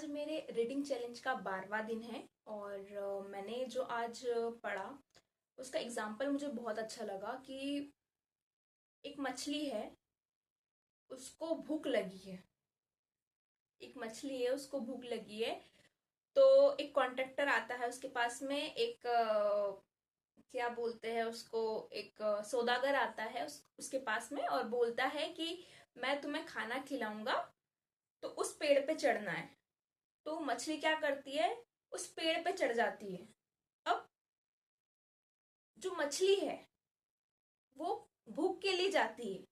आज मेरे reading challenge का 12वां दिन है और मैंने जो आज पढ़ा उसका एग्जाम्पल मुझे बहुत अच्छा लगा कि एक मछली है, उसको भूख लगी है। एक मछली है, उसको भूख लगी है। तो एक कॉन्ट्रैक्टर आता है उसके पास में, एक क्या बोलते हैं उसको, एक सौदागर आता है उसके पास में और बोलता है कि मैं तुम्हें खाना खिलाऊंगा, तो उस पेड़ पे चढ़ना है। तो मछली क्या करती है, उस पेड़ पे चढ़ जाती है। अब जो मछली है वो भूख के लिए जाती है,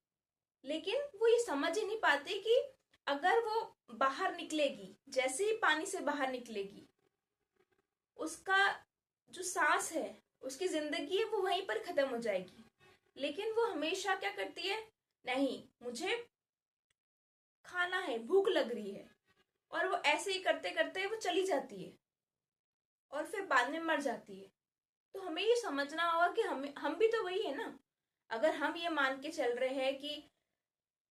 लेकिन वो ये समझ ही नहीं पाती कि अगर वो बाहर निकलेगी, जैसे ही पानी से बाहर निकलेगी, उसका जो सांस है, उसकी जिंदगी है, वो वहीं पर खत्म हो जाएगी। लेकिन वो हमेशा क्या करती है, नहीं मुझे खाना है, भूख लग रही है। और वो ऐसे ही करते करते वो चली जाती है और फिर बाद में मर जाती है। तो हमें ये समझना होगा कि हम भी तो वही है ना। अगर हम ये मान के चल रहे हैं कि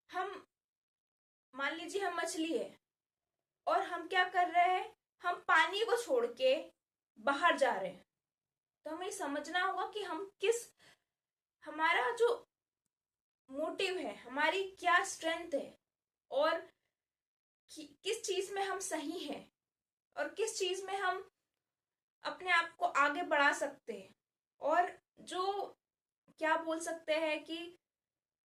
हम, मान लीजिए हम मछली है और हम क्या कर रहे हैं, हम पानी को छोड़ के बाहर जा रहे हैं, तो हमें समझना होगा कि हम किस, हमारा जो मोटिव है, हमारी क्या स्ट्रेंथ है, और किस चीज में हम सही हैं और किस चीज में हम अपने आप को आगे बढ़ा सकते हैं। और जो क्या बोल सकते हैं कि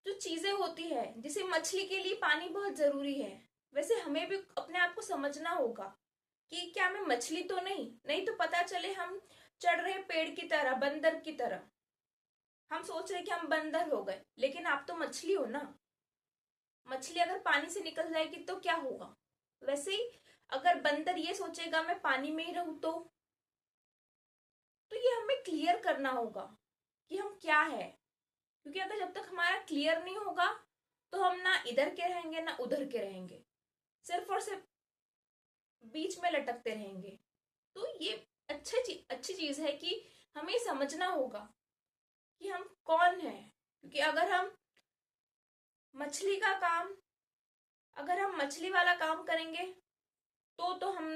जो चीजें होती है, जैसे मछली के लिए पानी बहुत जरूरी है, वैसे हमें भी अपने आप को समझना होगा कि क्या मैं मछली तो नहीं, नहीं तो पता चले हम चढ़ रहे पेड़ की तरह, बंदर की तरह। हम सोच रहे कि हम बंदर हो गए, लेकिन आप तो मछली हो ना। मछली अगर पानी से निकल जाएगी तो क्या होगा। वैसे ही अगर बंदर ये सोचेगा मैं पानी में ही रहूं, तो ये हमें क्लियर करना होगा कि हम क्या है। क्योंकि अगर जब तक हमारा क्लियर नहीं होगा तो हम ना इधर के रहेंगे ना उधर के रहेंगे, सिर्फ और सिर्फ बीच में लटकते रहेंगे। तो ये अच्छी चीज है कि हमें समझना होगा कि हम कौन है। क्योंकि मछली का काम अगर हम मछली वाला काम करेंगे तो हम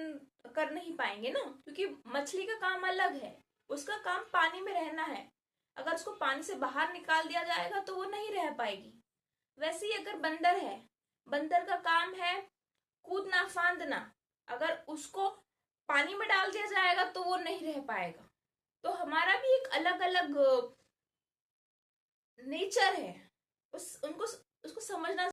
कर नहीं पाएंगे ना। क्योंकि मछली का काम अलग है, उसका काम पानी में रहना है। अगर उसको पानी से बाहर निकाल दिया जाएगा तो वो नहीं रह पाएगी। वैसे ही अगर बंदर है, बंदर का काम है कूदना फांदना। अगर उसको पानी में डाल दिया जाएगा तो वो नहीं रह पाएगा। तो हमारा भी एक अलग अलग नेचर है, उस उनको उसको समझना